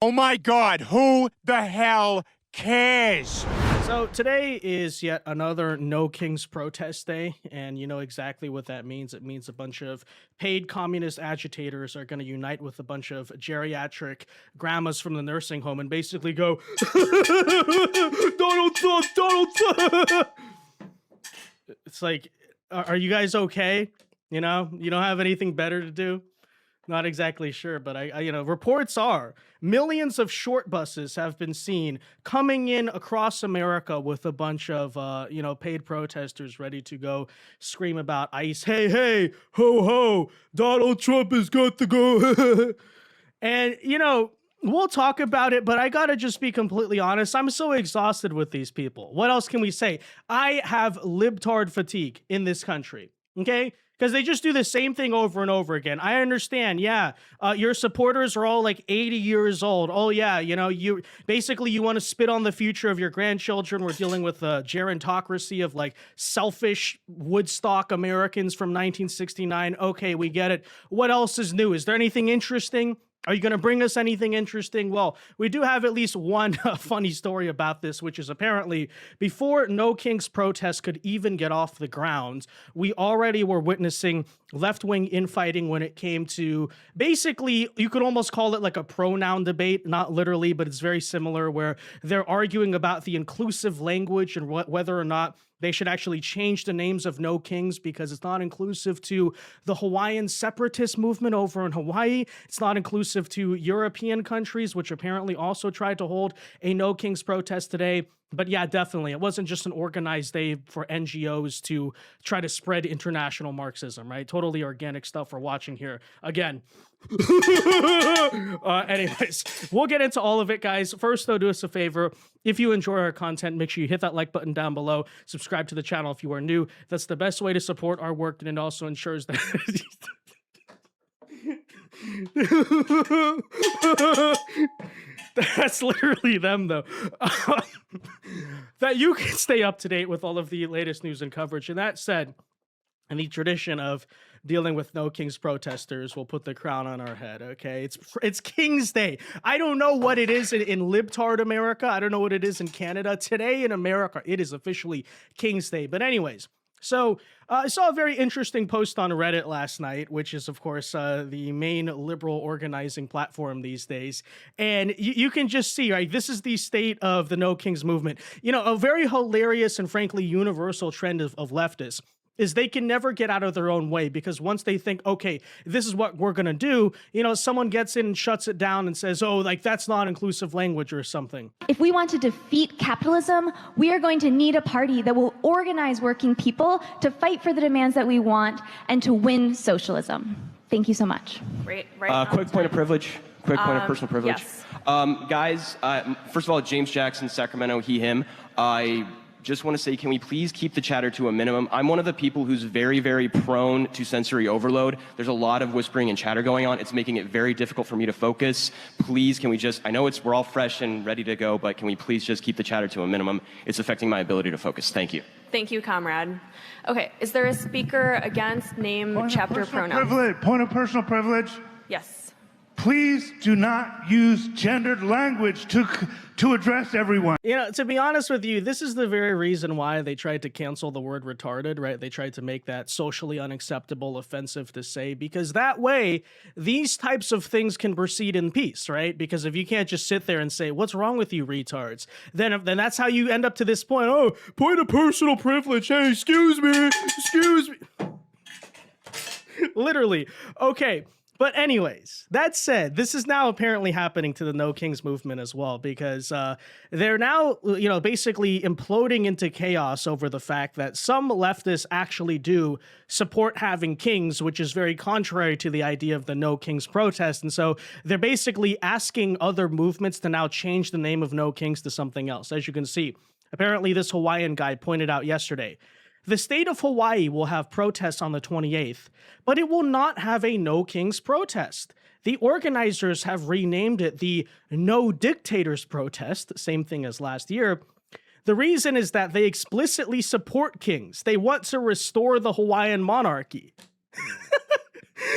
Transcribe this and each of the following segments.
Oh my God, who the hell cares? So today is yet another No Kings protest day, and you know exactly what that means. It means a bunch of paid communist agitators are going to unite with a bunch of geriatric grandmas from the nursing home and basically go, Donald Trump, Donald Trump. It's like, are you guys okay? You know, you don't have anything better to do? Not exactly sure, but I reports are millions of short buses have been seen coming in across America with a bunch of, paid protesters ready to go scream about ICE. Hey, hey, ho, ho, Donald Trump has got to go. And, we'll talk about it, but I gotta just be completely honest. I'm so exhausted with these people. What else can we say? I have libtard fatigue in this country, okay? Because they just do the same thing over and over again. I understand, yeah, your supporters are all like 80 years old. Oh yeah, you want to spit on the future of your grandchildren. We're dealing with a gerontocracy of like selfish Woodstock Americans from 1969. Okay, we get it. What else is new? Is there anything interesting? Are you going to bring us anything interesting? Well, we do have at least one funny story about this, which is apparently before No Kings protest could even get off the ground, we already were witnessing left-wing infighting when it came to basically, you could almost call it like a pronoun debate, not literally, but it's very similar, where they're arguing about the inclusive language and whether or not they should actually change the names of No Kings because it's not inclusive to the Hawaiian separatist movement over in Hawaii. It's not inclusive to European countries, which apparently also tried to hold a No Kings protest today. But yeah, definitely, it wasn't just an organized day for NGOs to try to spread international Marxism, right? Totally organic stuff we're watching here. Again, anyways, we'll get into all of it, guys. First, though, do us a favor. If you enjoy our content, make sure you hit that like button down below. Subscribe to the channel if you are new. That's the best way to support our work, and it also ensures that... That's literally them, though. That you can stay up to date with all of the latest news and coverage. And that said, in the tradition of dealing with No Kings protesters, we'll put the crown on our head, okay? It's King's Day. I don't know what it is in libtard America. I don't know what it is in Canada. Today in America, it is officially King's Day. But anyways, so I saw a very interesting post on Reddit last night, which is, of course, the main liberal organizing platform these days. And you can just see, right, this is the state of the No Kings movement. A very hilarious and frankly universal trend of leftists is they can never get out of their own way, because once they think, okay, this is what we're going to do, someone gets in and shuts it down and says, oh, like that's not inclusive language or something. If we want to defeat capitalism, we are going to need a party that will organize working people to fight for the demands that we want and to win socialism. Thank you so much. Quick point of privilege. Quick point of personal privilege. Yes. Guys, first of all, James Jackson, Sacramento, he, him. I just want to say, can we please keep the chatter to a minimum? I'm one of the people who's very, very prone to sensory overload. There's a lot of whispering and chatter going on. It's making it very difficult for me to focus. Please, can we just, I know we're all fresh and ready to go, but can we please just keep the chatter to a minimum? It's affecting my ability to focus. Thank you. Thank you, comrade. Okay, is there a speaker against name, chapter, pronoun? Point of personal privilege. Yes. Please do not use gendered language to address everyone. To be honest with you, this is the very reason why they tried to cancel the word retarded, right? They tried to make that socially unacceptable, offensive to say, because that way these types of things can proceed in peace, right? Because if you can't just sit there and say, what's wrong with you retards? Then that's how you end up to this point. Oh, point of personal privilege. Hey, excuse me. Literally. Okay. But anyways, that said, this is now apparently happening to the No Kings movement as well, because they're now, basically imploding into chaos over the fact that some leftists actually do support having kings, which is very contrary to the idea of the No Kings protest. And so they're basically asking other movements to now change the name of No Kings to something else. As you can see, apparently this Hawaiian guy pointed out yesterday, the state of Hawaii will have protests on the 28th, but it will not have a No Kings protest. The organizers have renamed it the No Dictators protest, same thing as last year. The reason is that they explicitly support kings. They want to restore the Hawaiian monarchy.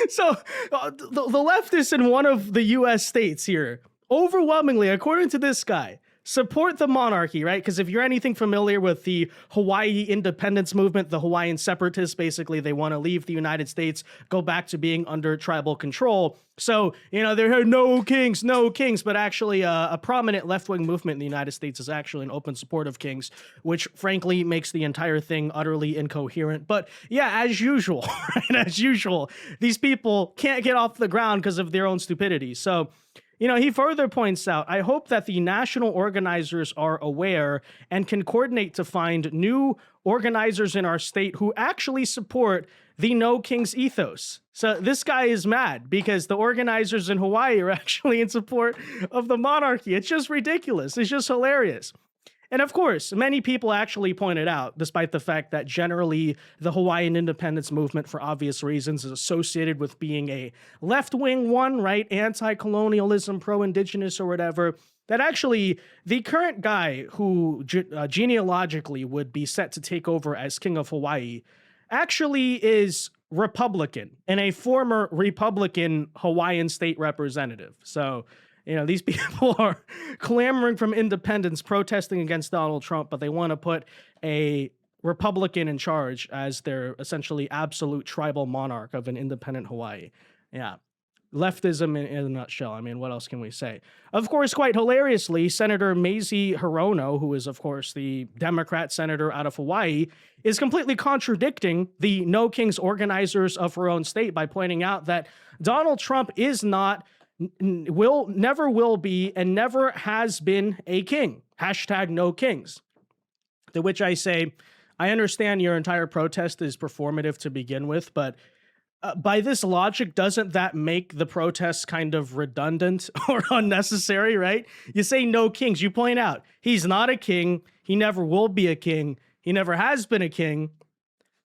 So the leftists in one of the U.S. states here overwhelmingly, according to this guy, support the monarchy, right? Because if you're anything familiar with the Hawaii independence movement, the Hawaiian separatists, basically, they want to leave the United States, go back to being under tribal control. So, you know, there are no kings, but actually a prominent left-wing movement in the United States is actually in open support of kings, which frankly makes the entire thing utterly incoherent. But yeah, as usual, right? As usual, these people can't get off the ground because of their own stupidity. So, you know, he further points out, I hope that the national organizers are aware and can coordinate to find new organizers in our state who actually support the No Kings ethos. So this guy is mad because the organizers in Hawaii are actually in support of the monarchy. It's just ridiculous. It's just hilarious. And of course, many people actually pointed out, despite the fact that generally the Hawaiian independence movement, for obvious reasons, is associated with being a left-wing one, right? Anti-colonialism, pro-indigenous or whatever, that actually the current guy who genealogically would be set to take over as King of Hawaii actually is Republican and a former Republican Hawaiian state representative. So, you know, these people are clamoring from independence, protesting against Donald Trump, but they want to put a Republican in charge as their essentially absolute tribal monarch of an independent Hawaii. Yeah. Leftism in a nutshell. I mean, what else can we say? Of course, quite hilariously, Senator Mazie Hirono, who is, of course, the Democrat senator out of Hawaii, is completely contradicting the No Kings organizers of her own state by pointing out that Donald Trump is not, never will be, and never has been a king. Hashtag No Kings. To which I say, I understand your entire protest is performative to begin with, but by this logic, doesn't that make the protests kind of redundant or unnecessary, right? You say no kings. You point out he's not a king. He never will be a king. He never has been a king.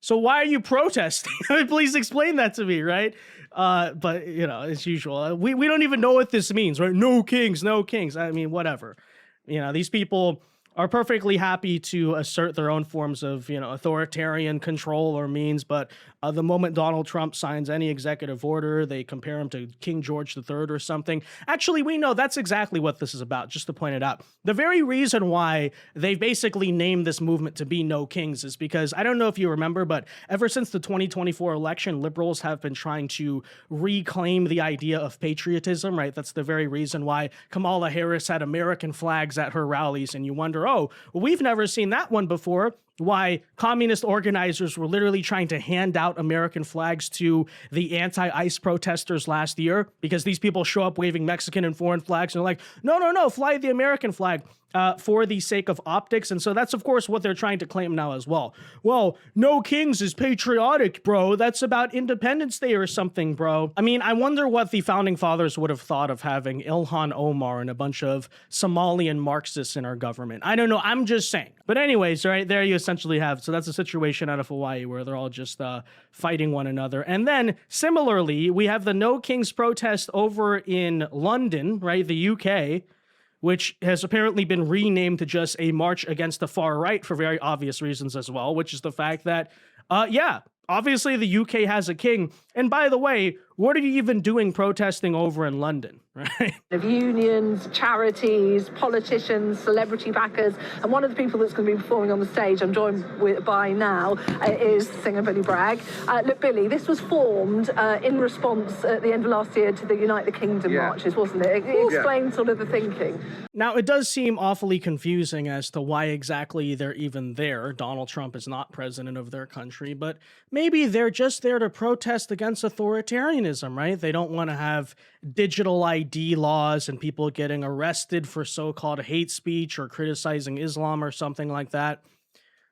So why are you protesting? Please explain that to me, right? But, you know, as usual, we don't even know what this means, right? No kings, no kings. I mean, whatever. You know, these people are perfectly happy to assert their own forms of, you know, authoritarian control or means, but the moment Donald Trump signs any executive order, they compare him to King George III or something. Actually, we know that's exactly what this is about, just to point it out. The very reason why they basically named this movement to be No Kings is because, I don't know if you remember, but ever since the 2024 election, liberals have been trying to reclaim the idea of patriotism, right? That's the very reason why Kamala Harris had American flags at her rallies, and you wonder, oh, well, we've never seen that one before. Why communist organizers were literally trying to hand out American flags to the anti-ICE protesters last year because these people show up waving Mexican and foreign flags and they're like, no, fly the American flag for the sake of optics. And so that's, of course, what they're trying to claim now as well. Well, No Kings is patriotic, bro. That's about Independence Day or something, bro. I mean, I wonder what the founding fathers would have thought of having Ilhan Omar and a bunch of Somalian Marxists in our government. I don't know. I'm just saying. But anyways, right there you essentially have. So that's a situation out of Hawaii where they're all just fighting one another. And then similarly, we have the No Kings protest over in London, right? The UK, which has apparently been renamed to just a march against the far right for very obvious reasons as well, which is the fact that, obviously the UK has a king. And by the way, what are you even doing protesting over in London, right? Of unions, charities, politicians, celebrity backers, and one of the people that's going to be performing on the stage I'm joined by now is singer Billy Bragg. Look, Billy, this was formed in response at the end of last year to the Unite the Kingdom marches, wasn't it? Explain sort of the thinking. Now, it does seem awfully confusing as to why exactly they're even there. Donald Trump is not president of their country, but maybe they're just there to protest against authoritarianism, right? They don't want to have digital ID laws and people getting arrested for so-called hate speech or criticizing Islam or something like that.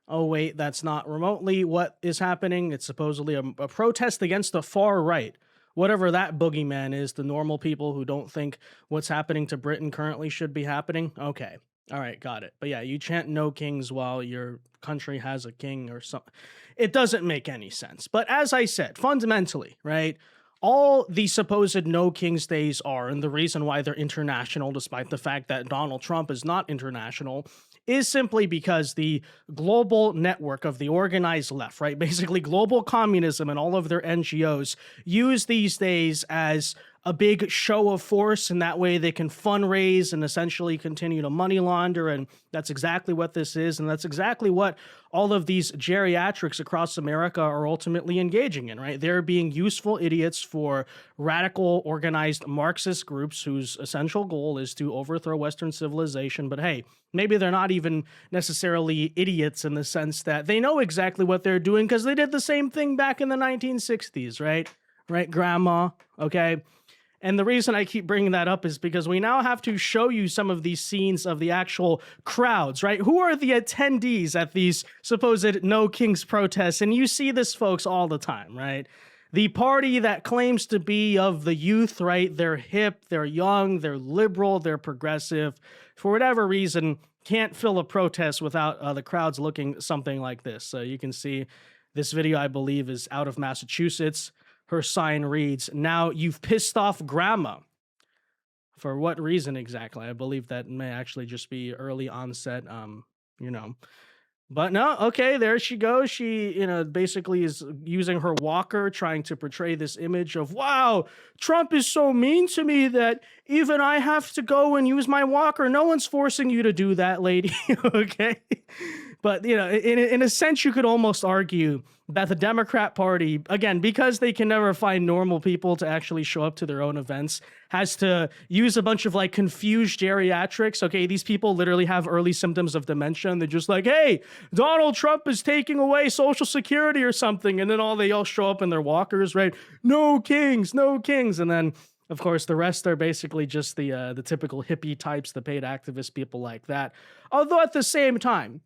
Oh, wait, that's not remotely what is happening. It's supposedly a protest against the far right. Whatever that boogeyman is, the normal people who don't think what's happening to Britain currently should be happening. Okay. All right, got it. But yeah, you chant no kings while your country has a king or something. It doesn't make any sense. But as I said, fundamentally, right, all the supposed no kings days are, and the reason why they're international, despite the fact that Donald Trump is not international, is simply because the global network of the organized left, right, basically global communism and all of their NGOs use these days as a big show of force, and that way they can fundraise and essentially continue to money launder. And that's exactly what this is. And that's exactly what all of these geriatrics across America are ultimately engaging in, right? They're being useful idiots for radical organized Marxist groups whose essential goal is to overthrow Western civilization. But hey, maybe they're not even necessarily idiots in the sense that they know exactly what they're doing because they did the same thing back in the 1960s, right? Right, Grandma? Okay. And the reason I keep bringing that up is because we now have to show you some of these scenes of the actual crowds, right? Who are the attendees at these supposed No Kings protests? And you see this, folks, all the time, right? The party that claims to be of the youth, right? They're hip, they're young, they're liberal, they're progressive. For whatever reason, can't fill a protest without the crowds looking something like this. So you can see this video, I believe, is out of Massachusetts. Her sign reads, "Now you've pissed off Grandma." For what reason exactly? I believe that may actually just be early onset, you know. But no, okay, there she goes. She, basically is using her walker, trying to portray this image of, wow, Trump is so mean to me that even I have to go and use my walker. No one's forcing you to do that, lady. Okay. But, in a sense, you could almost argue that the Democrat Party, again, because they can never find normal people to actually show up to their own events, has to use a bunch of like confused geriatrics. Okay, these people literally have early symptoms of dementia, and they're just like, hey, Donald Trump is taking away Social Security or something. And then they all show up in their walkers, right? No kings, no kings. And then, of course, the rest are basically just the typical hippie types, the paid activist people like that. Although at the same time,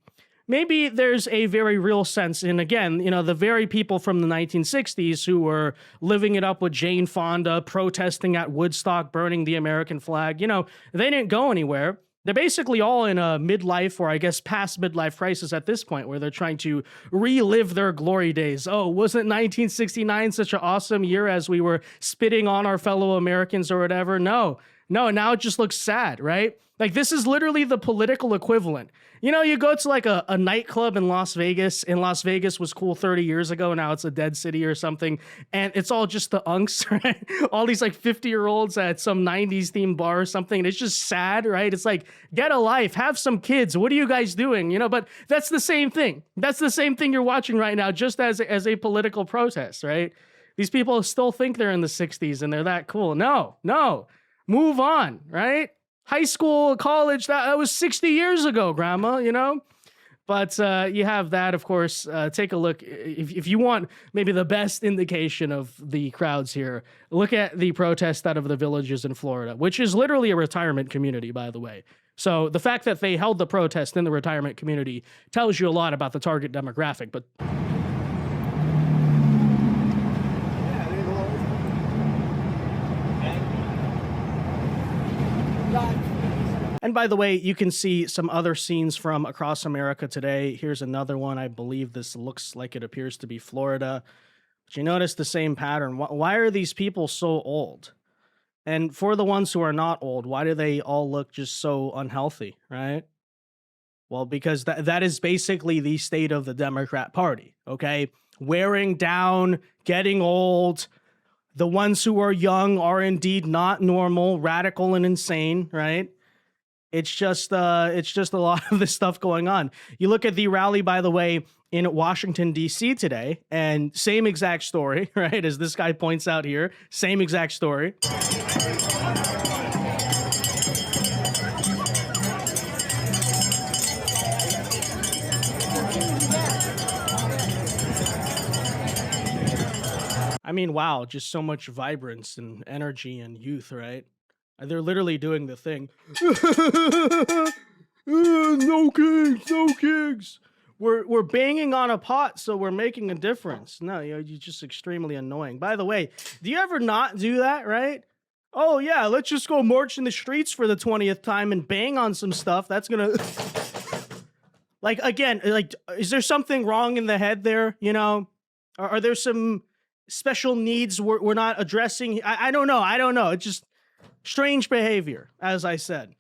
maybe there's a very real sense in, again, the very people from the 1960s who were living it up with Jane Fonda, protesting at Woodstock, burning the American flag. They didn't go anywhere. They're basically all in a midlife, or I guess past midlife crisis at this point, where they're trying to relive their glory days. Oh, wasn't 1969 such an awesome year as we were spitting on our fellow Americans or whatever? No, now it just looks sad, right? Like, this is literally the political equivalent. You go to like a nightclub in Las Vegas, and Las Vegas was cool 30 years ago. Now it's a dead city or something. And it's all just the unks, right? All these like 50-year-olds at some 90s themed bar or something. And it's just sad, right? It's like, get a life, have some kids. What are you guys doing? But that's the same thing. That's the same thing you're watching right now, just as a political protest, right? These people still think they're in the 60s and they're that cool. No, move on, right? High school, college, that was 60 years ago, Grandma, But you have that, of course. Take a look. If you want maybe the best indication of the crowds here, look at the protest out of the Villages in Florida, which is literally a retirement community, by the way. So the fact that they held the protest in the retirement community tells you a lot about the target demographic. But and by the way, you can see some other scenes from across America today. Here's another one. I believe this looks like it appears to be Florida. But you notice the same pattern. Why are these people so old? And for the ones who are not old, why do they all look just so unhealthy, right? Well, because that is basically the state of the Democrat Party, okay? Wearing down, getting old. The ones who are young are indeed not normal, radical, and insane, right? It's just a lot of this stuff going on. You look at the rally, by the way, in Washington, D.C. today, and same exact story, right? As this guy points out here, same exact story. I mean, wow, just so much vibrance and energy and youth, right? They're literally doing the thing. No kings, no kings. We're banging on a pot, so we're making a difference. No, you're just extremely annoying. By the way, do you ever not do that, right? Oh yeah, let's just go march in the streets for the 20th time and bang on some stuff. That's gonna like, again, like, is there something wrong in the head there? Are there some special needs we're not addressing? I don't know. It's just strange behavior, as I said.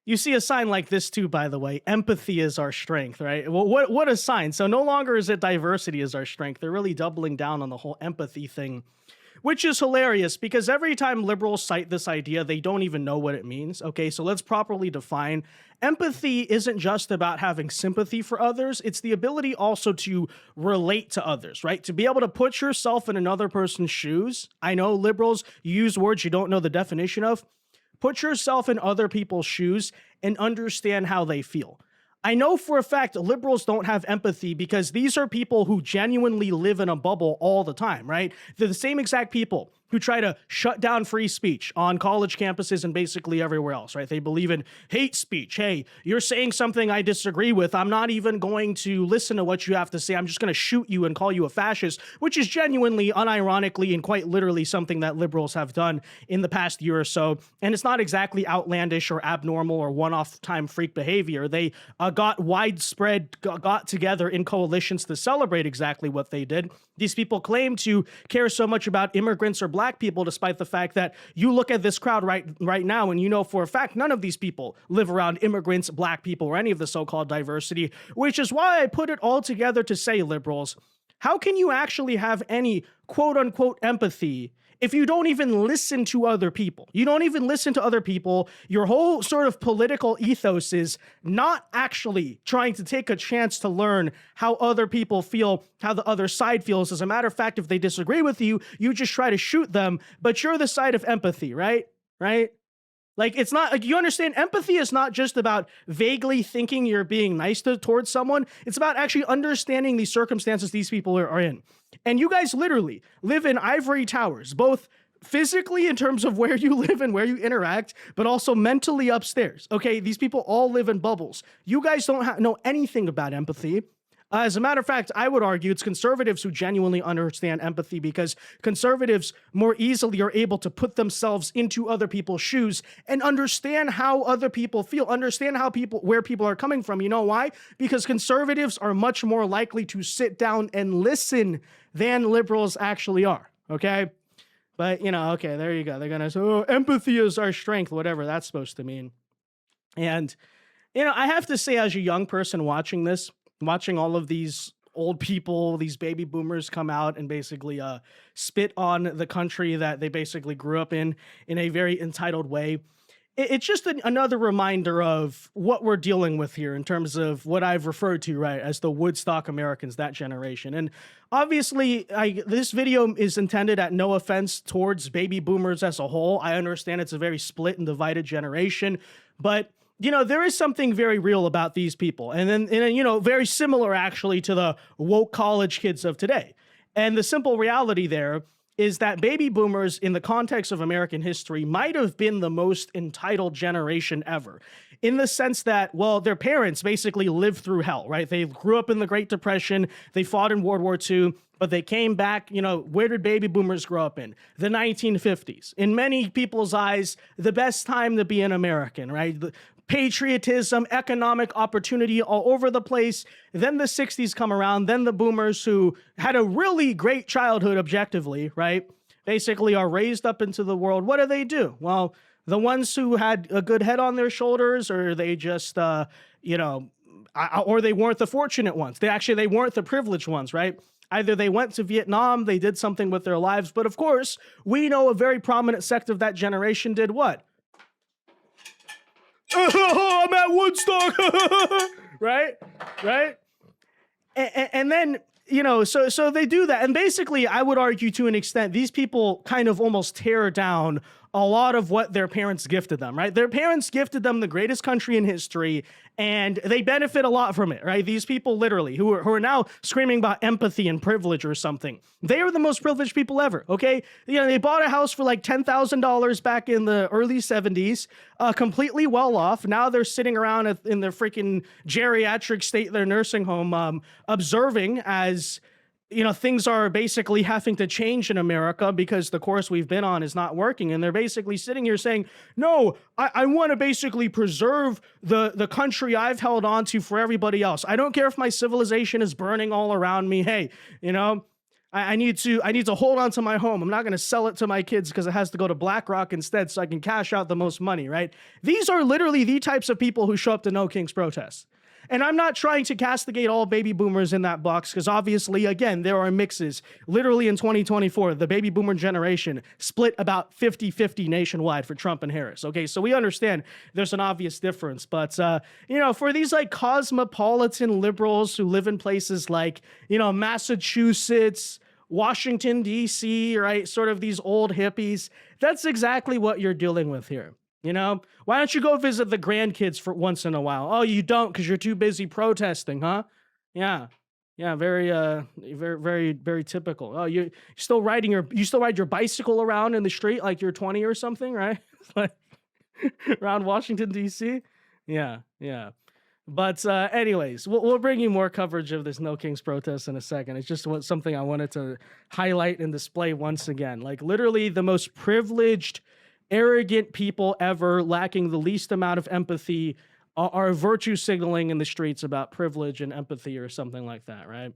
You see a sign like this too, by the way. Empathy is our strength, right? Well, what a sign. So no longer is it diversity is our strength. They're really doubling down on the whole empathy thing, which is hilarious because every time liberals cite this idea, they don't even know what it means. Okay, so let's properly define. Empathy isn't just about having sympathy for others. It's the ability also to relate to others, right? To be able to put yourself in another person's shoes. I know liberals use words you don't know the definition of. Put yourself in other people's shoes and understand how they feel. I know for a fact liberals don't have empathy because these are people who genuinely live in a bubble all the time, right? They're the same exact people who try to shut down free speech on college campuses and basically everywhere else, right? They believe in hate speech. Hey, you're saying something I disagree with. I'm not even going to listen to what you have to say. I'm just going to shoot you and call you a fascist, which is genuinely, unironically, and quite literally something that liberals have done in the past year or so. And it's not exactly outlandish or abnormal or one-off time freak behavior. They got together in coalitions to celebrate exactly what they did. These people claim to care so much about immigrants or black people, despite the fact that you look at this crowd right now and you know for a fact none of these people live around immigrants, black people, or any of the so-called diversity, which is why I put it all together to say, liberals, how can you actually have any quote-unquote empathy if you don't even listen to other people? You don't even listen to other people. Your whole sort of political ethos is not actually trying to take a chance to learn how other people feel, how the other side feels. As a matter of fact, if they disagree with you, you just try to shoot them, but you're the side of empathy, right? Right? Like, it's not like, you understand, empathy is not just about vaguely thinking you're being nice towards someone. It's about actually understanding the circumstances these people are in. And you guys literally live in ivory towers, both physically in terms of where you live and where you interact, but also mentally upstairs. Okay, these people all live in bubbles. You guys don't know anything about empathy. As a matter of fact, I would argue it's conservatives who genuinely understand empathy because conservatives more easily are able to put themselves into other people's shoes and understand how other people feel, understand how where people are coming from. You know why? Because conservatives are much more likely to sit down and listen than liberals actually are, okay? But, okay, there you go. They're going to say, oh, empathy is our strength, whatever that's supposed to mean. And, I have to say, as a young person watching this, watching all of these old people, these baby boomers come out and basically spit on the country that they basically grew up in a very entitled way. It's just another reminder of what we're dealing with here in terms of what I've referred to, right, as the Woodstock Americans, that generation. And obviously, this video is intended at no offense towards baby boomers as a whole. I understand it's a very split and divided generation, but there is something very real about these people. And then, very similar actually to the woke college kids of today. And the simple reality there is that baby boomers in the context of American history might have been the most entitled generation ever, in the sense that, well, their parents basically lived through hell, right? They grew up in the Great Depression, they fought in World War II, but they came back, where did baby boomers grow up in? The 1950s. In many people's eyes, the best time to be an American, right? Patriotism, economic opportunity all over the place. Then the 60s come around. Then the boomers who had a really great childhood objectively, right, basically are raised up into the world. What do? Well, the ones who had a good head on their shoulders, or they just, or they weren't the fortunate ones. They weren't the privileged ones, right? Either they went to Vietnam, they did something with their lives. But of course, we know a very prominent sect of that generation did what? I'm at Woodstock, right? And then, so they do that. And basically, I would argue to an extent, these people kind of almost tear down a lot of what their parents gifted them, right? Their parents gifted them the greatest country in history, and they benefit a lot from it, right? These people literally who are now screaming about empathy and privilege or something, they are the most privileged people ever, okay? They bought a house for like $10,000 back in the early 70s, completely well off. Now they're sitting around in their freaking geriatric state, their nursing home, observing as things are basically having to change in America because the course we've been on is not working. And they're basically sitting here saying, no, I want to basically preserve the country I've held on to for everybody else. I don't care if my civilization is burning all around me. Hey, I need to hold on to my home. I'm not going to sell it to my kids because it has to go to BlackRock instead so I can cash out the most money, right? These are literally the types of people who show up to No Kings protests. And I'm not trying to castigate all baby boomers in that box because obviously, again, there are mixes. Literally in 2024, the baby boomer generation split about 50-50 nationwide for Trump and Harris. Okay, so we understand there's an obvious difference. But, you know, for these like cosmopolitan liberals who live in places like, you know, Massachusetts, Washington, D.C., right? Sort of these old hippies. That's exactly what you're dealing with here. You know, why don't you go visit the grandkids for once in a while? Oh, you don't because you're too busy protesting, huh? Yeah. Yeah, very, very, very typical. Oh, you still ride your bicycle around in the street like you're 20 or something, right? Like around Washington, D.C.? Yeah, yeah. But anyways, we'll bring you more coverage of this No Kings protest in a second. It's just something I wanted to highlight and display once again. Like literally the most privileged, arrogant people ever, lacking the least amount of empathy, are virtue signaling in the streets about privilege and empathy or something like that, right?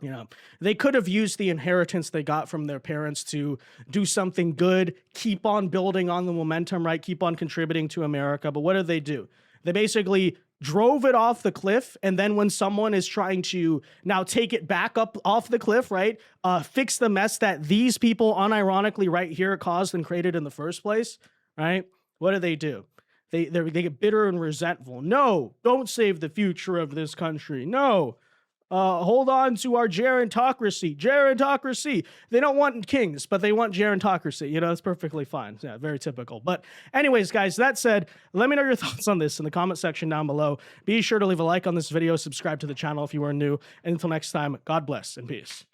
You know, they could have used the inheritance they got from their parents to do something good, keep on building on the momentum, right? Keep on contributing to America. But what did they do? They basically drove it off the cliff, and then when someone is trying to now take it back up off the cliff, right, fix the mess that these people unironically right here caused and created in the first place, right, what do? They get bitter and resentful. No, don't save the future of this country. No, hold on to our gerontocracy. Gerontocracy. They don't want kings, but they want gerontocracy. You know, that's perfectly fine. Yeah, very typical. But anyways, guys, that said, let me know your thoughts on this in the comment section down below. Be sure to leave a like on this video, subscribe to the channel if you are new. And until next time, God bless and peace.